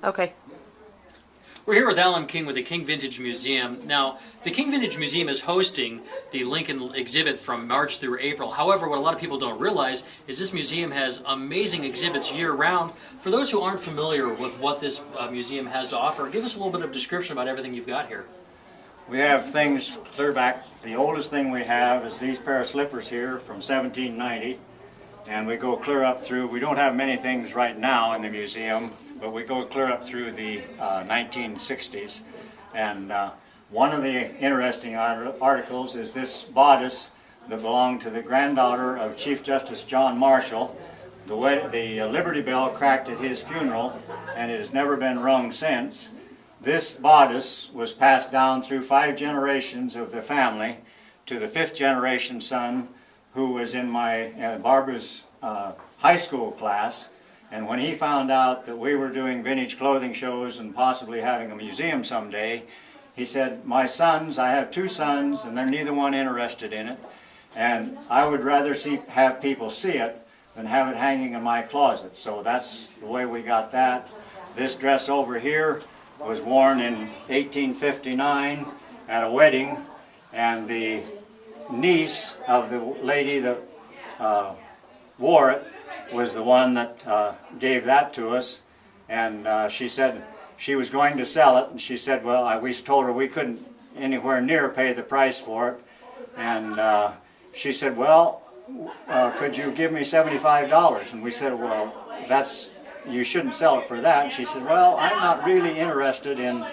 Okay. We're here with Alan King with the King Vintage Museum. Now, the King Vintage Museum is hosting the Lincoln exhibit from March through April. However, what a lot of people don't realize is this museum has amazing exhibits year-round. For those who aren't familiar with what this museum has to offer, give us a little bit of description about everything you've got here. We have things clear back. The oldest thing we have is these pair of slippers here from 1790. And we go clear up through, we don't have many things right now in the museum, but we go clear up through the 1960s. And one of the interesting articles is this bodice that belonged to the granddaughter of Chief Justice John Marshall. The Liberty Bell cracked at his funeral, and it has never been rung since. This bodice was passed down through 5 generations of the family to the 5th generation son, who was in my Barbara's high school class. And when he found out that we were doing vintage clothing shows and possibly having a museum someday, he said, "My sons, I have 2 sons, and they're neither one interested in it. And I would rather have people see it than have it hanging in my closet." So that's the way we got that. This dress over here was worn in 1859 at a wedding, and the niece of the lady that wore it was the one that gave that to us. And she said she was going to sell it, and she said, well, we told her we couldn't anywhere near pay the price for it. And she said, well, could you give me $75? And we said, well, you shouldn't sell it for that. And she said, well, I'm not really interested in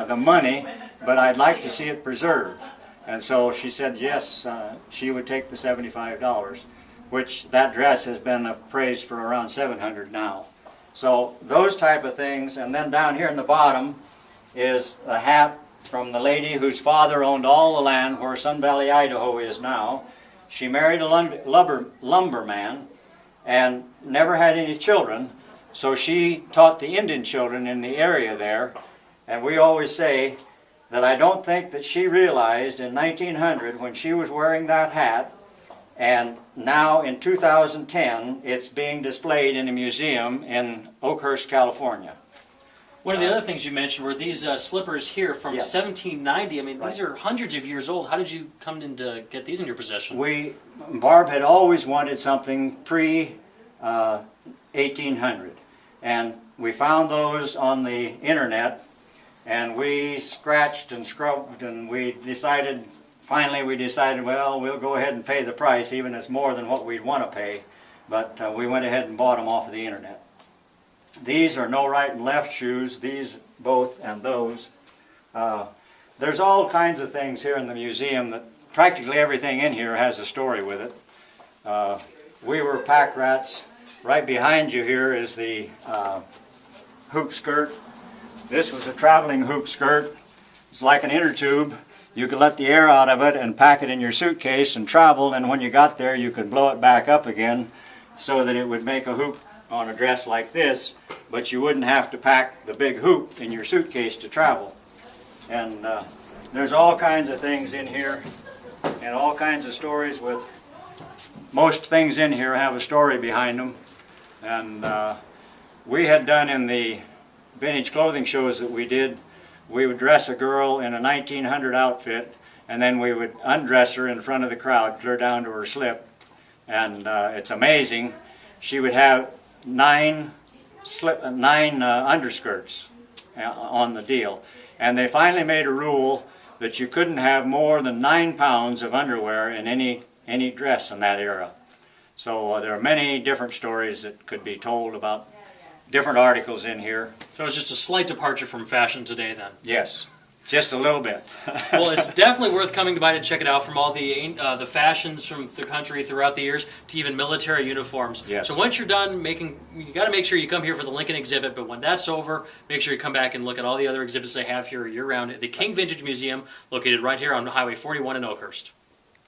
the money, but I'd like to see it preserved. And so she said yes, she would take the $75, which that dress has been appraised for around $700 now. So those type of things. And then down here in the bottom is a hat from the lady whose father owned all the land where Sun Valley, Idaho is now. She married a lumberman and never had any children, so she taught the Indian children in the area there. And we always say that I don't think that she realized in 1900 when she was wearing that hat, and now in 2010 it's being displayed in a museum in Oakhurst, California. One of the other things you mentioned were these slippers here from 1790. I mean, these are hundreds of years old. How did you come in to get these in your possession? Barb had always wanted something pre-1800, and we found those on the internet. And we scratched and scrubbed, and finally we decided, well, we'll go ahead and pay the price, even if it's more than what we'd want to pay. But we went ahead and bought them off of the internet. These are no right and left shoes, these both and those. There's all kinds of things here in the museum that practically everything in here has a story with it. We were pack rats. Right behind you here is the hoop skirt. This was a traveling hoop skirt. It's like an inner tube. You could let the air out of it and pack it in your suitcase and travel, and when you got there you could blow it back up again so that it would make a hoop on a dress like this, but you wouldn't have to pack the big hoop in your suitcase to travel. And there's all kinds of things in here and all kinds of stories. With most things in here have a story behind them. And we had done in the vintage clothing shows that we did, we would dress a girl in a 1900 outfit, and then we would undress her in front of the crowd, clear down to her slip. And it's amazing. She would have 9 underskirts on the deal. And they finally made a rule that you couldn't have more than 9 pounds of underwear in any dress in that era. So there are many different stories that could be told about different articles in here. So it's just a slight departure from fashion today then? Yes, just a little bit. Well, it's definitely worth coming by to check it out, from all the fashions from the country throughout the years to even military uniforms. Yes. So once you're done making, you got to make sure you come here for the Lincoln exhibit, but when that's over, make sure you come back and look at all the other exhibits they have here year-round at the King Vintage Museum, located right here on Highway 41 in Oakhurst.